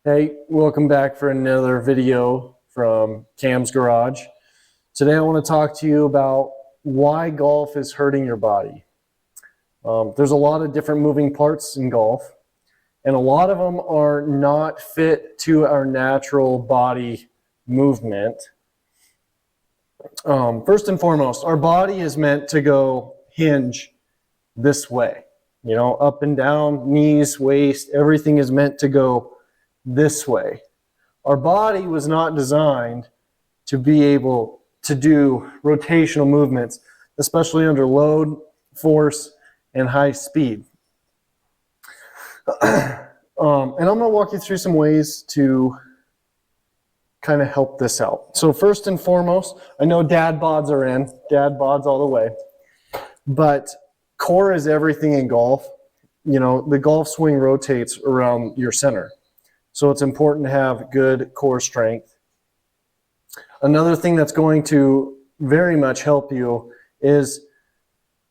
Hey, welcome back for another video from Cam's Garage. Today I want to talk to you about why golf is hurting your body. There's a lot of different moving parts in golf, and a lot of them are not fit to our natural body movement. First and foremost, our body is meant to go hinge this way. You know, up and down, knees, waist, everything is meant to go this way. Our body was not designed to be able to do rotational movements, especially under load, force, and high speed. And I'm going to walk you through some ways to kind of help this out. So first and foremost, I know dad bods are in, dad bods all the way, but core is everything in golf. You know, the golf swing rotates around your center. So it's important to have good core strength. Another thing that's going to very much help you is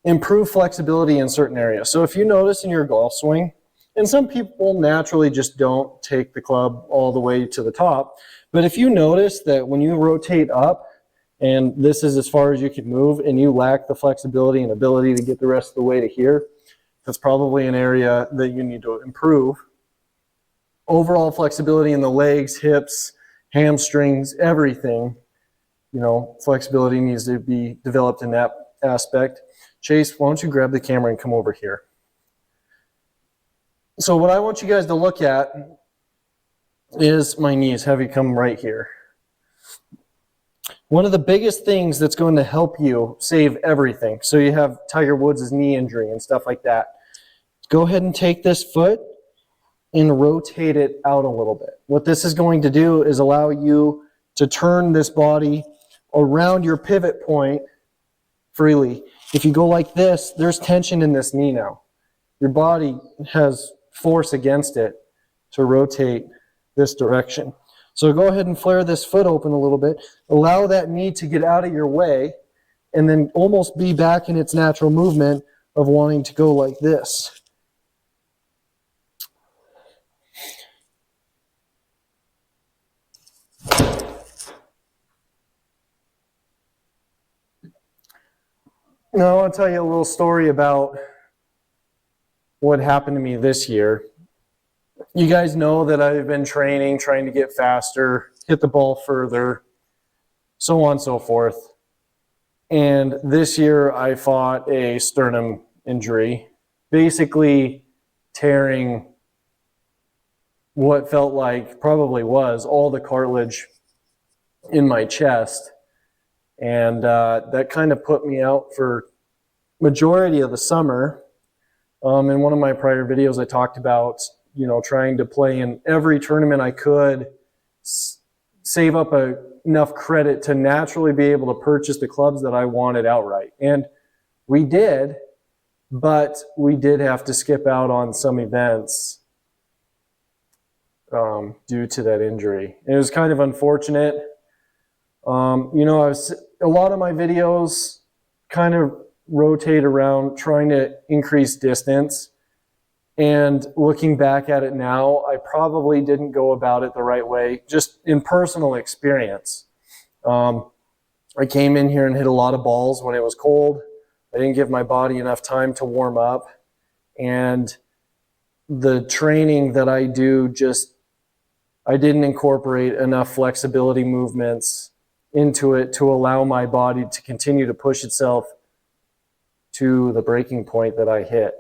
improve flexibility in certain areas. So if you notice in your golf swing, and some people naturally just don't take the club all the way to the top, but if you notice that when you rotate up, and this is as far as you can move, and you lack the flexibility and ability to get the rest of the way to here, that's probably an area that you need to improve. Overall flexibility in the legs, hips, hamstrings, everything, you know, flexibility needs to be developed in that aspect. Chase, why don't you grab the camera and come over here? So what I want you guys to look at is my knees. Have you come right here. One of the biggest things that's going to help you save everything, so you have Tiger Woods' knee injury and stuff like that, go ahead and take this foot and rotate it out a little bit. What this is going to do is allow you to turn this body around your pivot point freely. If you go like this, there's tension in this knee now. Your body has force against it to rotate this direction. So go ahead and flare this foot open a little bit. Allow that knee to get out of your way and then almost be back in its natural movement of wanting to go like this. Now, I want to tell you a little story about what happened to me this year. You guys know that I've been training, trying to get faster, hit the ball further, so on and so forth. And this year I fought a sternum injury, basically tearing what felt like, probably was, all the cartilage in my chest. And that kind of put me out for majority of the summer. In one of my prior videos, I talked about, you know, trying to play in every tournament I could, save up enough credit to naturally be able to purchase the clubs that I wanted outright. And we did, but we did have to skip out on some events due to that injury. It was kind of unfortunate. You know, a lot of my videos kind of rotate around trying to increase distance. And looking back at it now, I probably didn't go about it the right way, just in personal experience. I came in here and hit a lot of balls when it was cold. I didn't give my body enough time to warm up. And the training that I do, I didn't incorporate enough flexibility movements into it to allow my body to continue to push itself to the breaking point that I hit.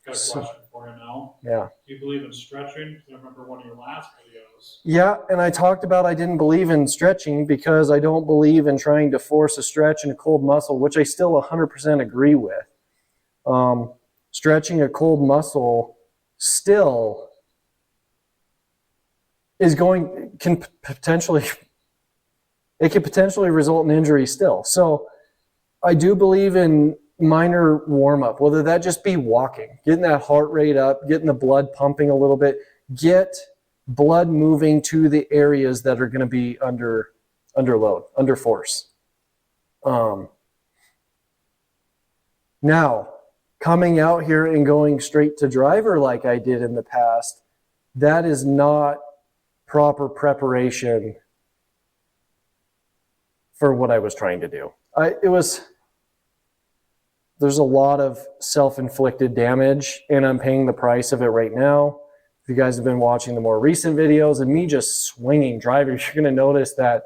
Got a question for you now. Yeah. Do you believe in stretching? Because I remember one of your last videos. Yeah, and I talked about I didn't believe in stretching because I don't believe in trying to force a stretch in a cold muscle, which I still 100% agree with. Stretching a cold muscle still can potentially result in injury still. So I do believe in minor warm-up, whether that just be walking, getting that heart rate up, getting the blood pumping a little bit, get blood moving to the areas that are going to be under load, under force. Now, coming out here and going straight to driver like I did in the past, that is not proper preparation for what I was trying to do. There's a lot of self-inflicted damage, and I'm paying the price of it right now. If you guys have been watching the more recent videos and me just swinging drivers, you're going to notice that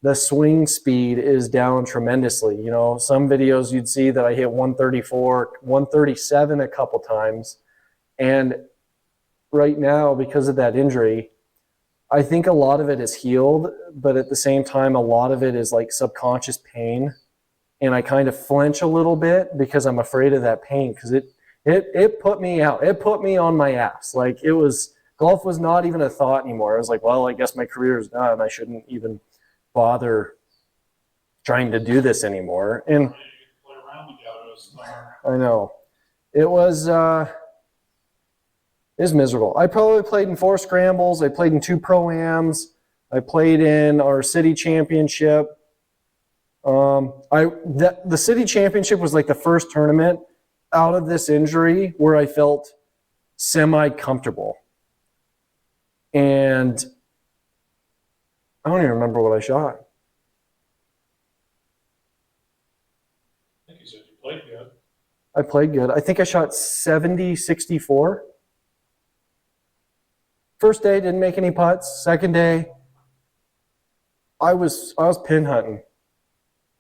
the swing speed is down tremendously. You know, some videos you'd see that I hit 134, 137 a couple times. And right now, because of that injury, I think a lot of it is healed, but at the same time, a lot of it is like subconscious pain. And I kind of flinch a little bit because I'm afraid of that pain, because it put me out. It put me on my ass. Like, golf was not even a thought anymore. I was like, well, I guess my career is done. I shouldn't even bother trying to do this anymore. And I know it was miserable. I probably played in 4 scrambles. I played in 2 pro-ams. I played in our city championship. The city championship was like the first tournament out of this injury where I felt semi-comfortable. And I don't even remember what I shot. I think you said you played good. I played good. I think I shot 70-64. First day, didn't make any putts. Second day, I was pin hunting.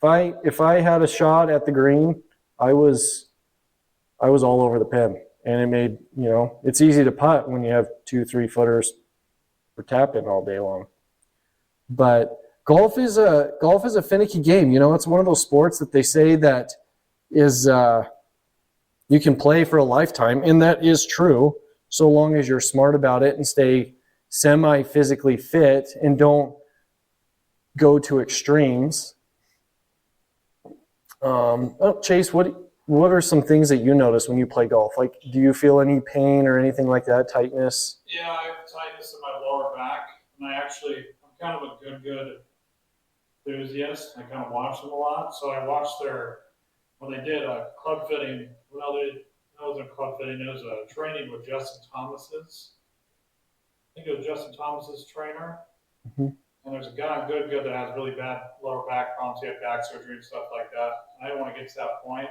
If I had a shot at the green, I was all over the pin. And it made, you know, it's easy to putt when you have 2-3 footers for tap-in all day long. But golf is a finicky game. You know, it's one of those sports that they say that is you can play for a lifetime, and that is true, so long as you're smart about it and stay semi-physically fit and don't go to extremes. Chase, what are some things that you notice when you play golf? Like, do you feel any pain or anything like that, tightness? Yeah, I have tightness in my lower back, and I'm kind of a good enthusiast. I kind of watch them a lot, so I watched when they did a club fitting. Well, that wasn't club fitting. It was a training with Justin Thomas's. I think it was Justin Thomas's trainer. Mm-hmm. And there's a guy good that has really bad lower back problems. He had back surgery and stuff like that. I didn't want to get to that point.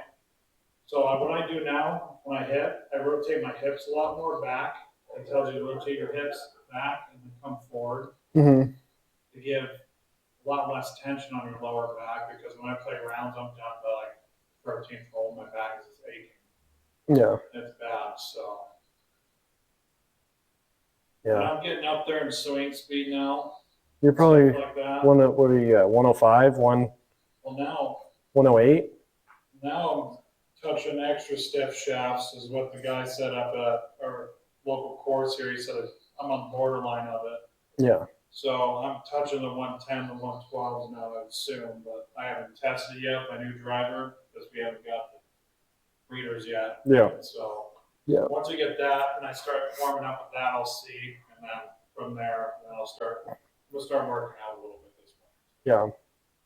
So what I do now when I hit, I rotate my hips a lot more back. It tells you to rotate your hips back and then come forward to give a lot less tension on your lower back, because when I play rounds, I'm down to like 13th hole. My back is just aching. Yeah. It's bad. So yeah, but I'm getting up there in swing speed now. You're probably like that. what are you at? 105, Well, now 108? Now I'm touching extra stiff shafts, is what the guy set up at our local course here. He said I'm on the borderline of it. Yeah. So I'm touching the 110, the 112s now, I assume, but I haven't tested it yet, my new driver, because we haven't got the readers yet. Yeah. So yeah, once we get that and I start warming up with that, I'll see, and then from there, we'll start working out a little bit this morning. Yeah.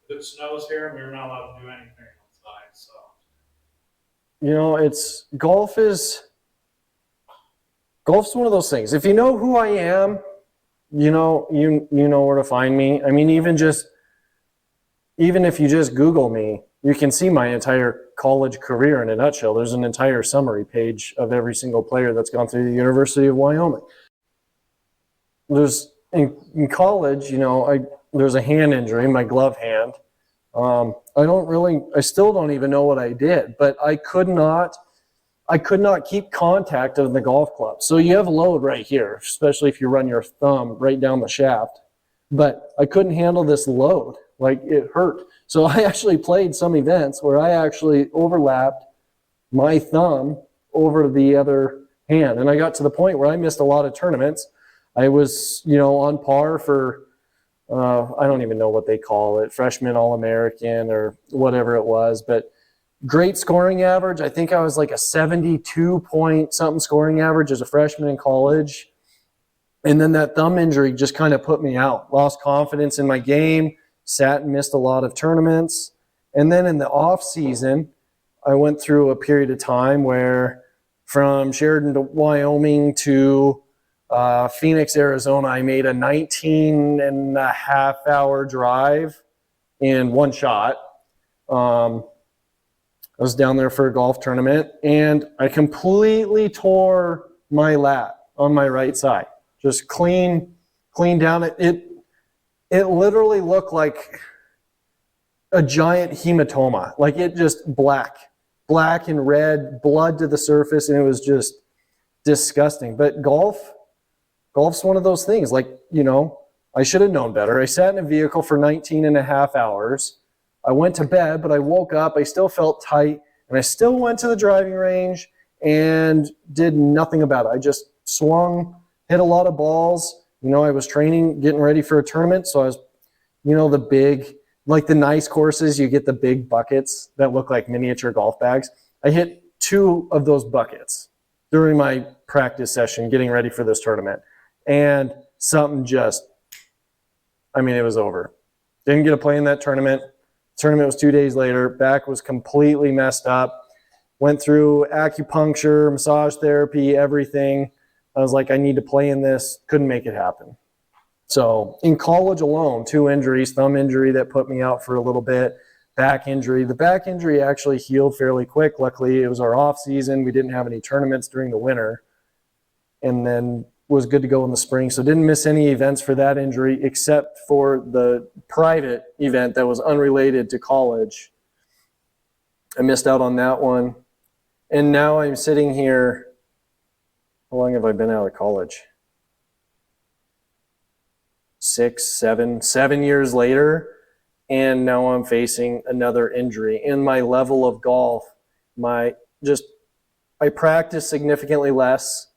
If it snows here, we're not allowed to do anything outside, so. You know, golf's one of those things. If you know who I am, you know where to find me. I mean, even if you just Google me, you can see my entire college career in a nutshell. There's an entire summary page of every single player that's gone through the University of Wyoming. In college, you know, there's a hand injury, my glove hand. I still don't even know what I did, but I could not keep contact of the golf club. So you have a load right here, especially if you run your thumb right down the shaft. But I couldn't handle this load. Like, it hurt. So I actually played some events where I actually overlapped my thumb over the other hand. And I got to the point where I missed a lot of tournaments. I was, on par for, I don't even know what they call it, freshman All-American or whatever it was, but great scoring average. I think I was like a 72 point something scoring average as a freshman in college. And then that thumb injury just kind of put me out. Lost confidence in my game, sat and missed a lot of tournaments. And then in the off season, I went through a period of time where from Sheridan to Wyoming to Phoenix, Arizona. I made a 19.5 hour drive in one shot. I was down there for a golf tournament, and I completely tore my lat on my right side. Just clean down. It literally looked like a giant hematoma. Like it just black and red, blood to the surface, and it was just disgusting. But golf's one of those things. Like, you know, I should have known better. I sat in a vehicle for 19.5 hours. I went to bed, but I woke up, I still felt tight, and I still went to the driving range and did nothing about it. I just swung, hit a lot of balls. You know, I was training, getting ready for a tournament, so I was, you know, the big, like the nice courses, you get the big buckets that look like miniature golf bags. I hit 2 of those buckets during my practice session getting ready for this tournament. And something just, I mean, it was over. Didn't get to play in that tournament. Tournament was 2 days later. Back was completely messed up. Went through acupuncture, massage therapy, everything. I was like, I need to play in this. Couldn't make it happen. So in college alone, 2 injuries, thumb injury that put me out for a little bit, back injury. The back injury actually healed fairly quick. Luckily, it was our off season. We didn't have any tournaments during the winter, and then was good to go in the spring. So didn't miss any events for that injury except for the private event that was unrelated to college. I missed out on that one. And now I'm sitting here. How long have I been out of college? 7 years later, and now I'm facing another injury. In my level of golf, I practice significantly less.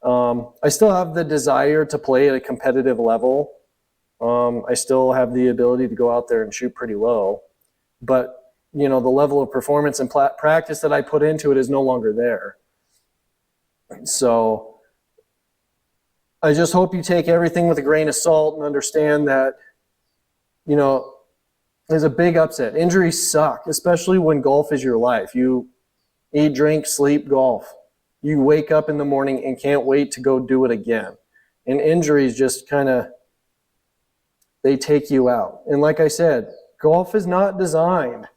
I still have the desire to play at a competitive level. I still have the ability to go out there and shoot pretty low, but you know, the level of performance and practice that I put into it is no longer there. So I just hope you take everything with a grain of salt and understand that, you know, there's a big upset. Injuries suck, especially when golf is your life. You eat, drink, sleep, golf. You wake up in the morning and can't wait to go do it again. And injuries just kind of, they take you out. And like I said, golf is not designed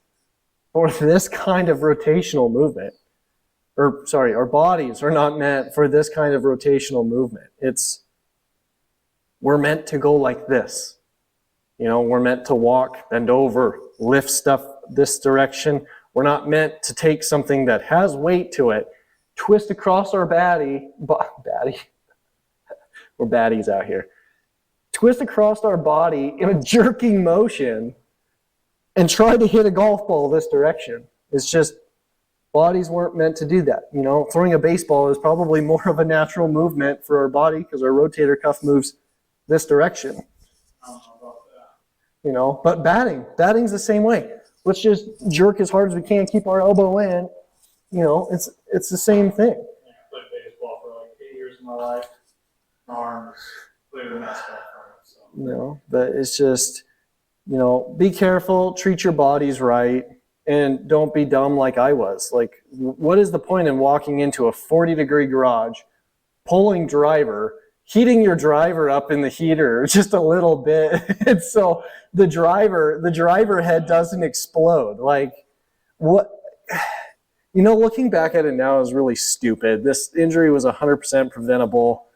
for this kind of rotational movement. Our bodies are not meant for this kind of rotational movement. We're meant to go like this. You know, we're meant to walk, bend over, lift stuff this direction. We're not meant to take something that has weight to it, twist across our baddie. We're baddies out here. Twist across our body in a jerking motion and try to hit a golf ball this direction. It's just, bodies weren't meant to do that. You know, throwing a baseball is probably more of a natural movement for our body because our rotator cuff moves this direction. I don't know about that. You know, but batting's the same way. Let's just jerk as hard as we can, keep our elbow in. You know, it's the same thing. Yeah, I played baseball for like 8 years of my life. My arms clearly messed up from it. So. You know, but it's just, you know, be careful, treat your bodies right, and don't be dumb like I was. Like, what is the point in walking into a 40-degree garage, pulling driver, heating your driver up in the heater just a little bit, and so the driver head doesn't explode? Like, what? You know, looking back at it now is really stupid. This injury was 100% preventable,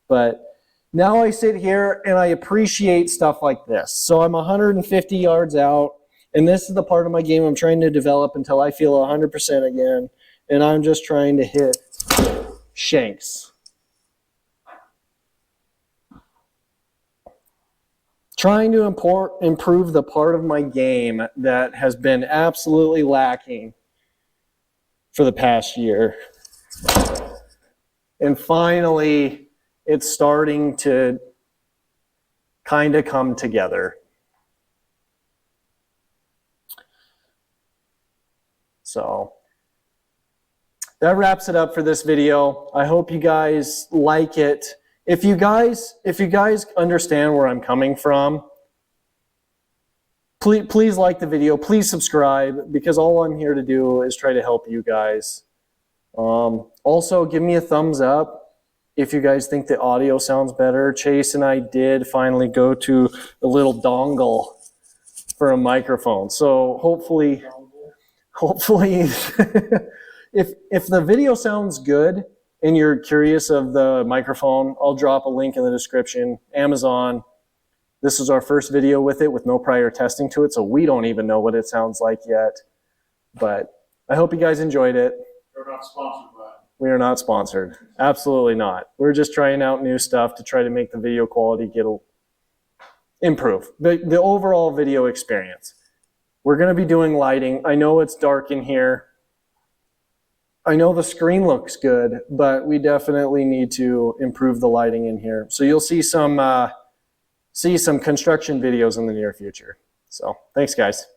but now I sit here and I appreciate stuff like this. So I'm 150 yards out, and this is the part of my game I'm trying to develop until I feel 100% again, and I'm just trying to hit shanks. Trying to improve the part of my game that has been absolutely lacking for the past year. And finally, it's starting to kind of come together. So that wraps it up for this video. I hope you guys like it. If you guys understand where I'm coming from, please like the video. Please subscribe, because all I'm here to do is try to help you guys. Also, give me a thumbs up if you guys think the audio sounds better. Chase and I did finally go to a little dongle for a microphone. So hopefully if the video sounds good and you're curious of the microphone, I'll drop a link in the description. Amazon. This is our first video with it with no prior testing to it, so we don't even know what it sounds like yet. But I hope you guys enjoyed it. We're not sponsored by it. We are not sponsored. Absolutely not. We're just trying out new stuff to try to make the video quality improve. The overall video experience. We're going to be doing lighting. I know it's dark in here. I know the screen looks good, but we definitely need to improve the lighting in here. So you'll see some construction videos in the near future. So thanks, guys.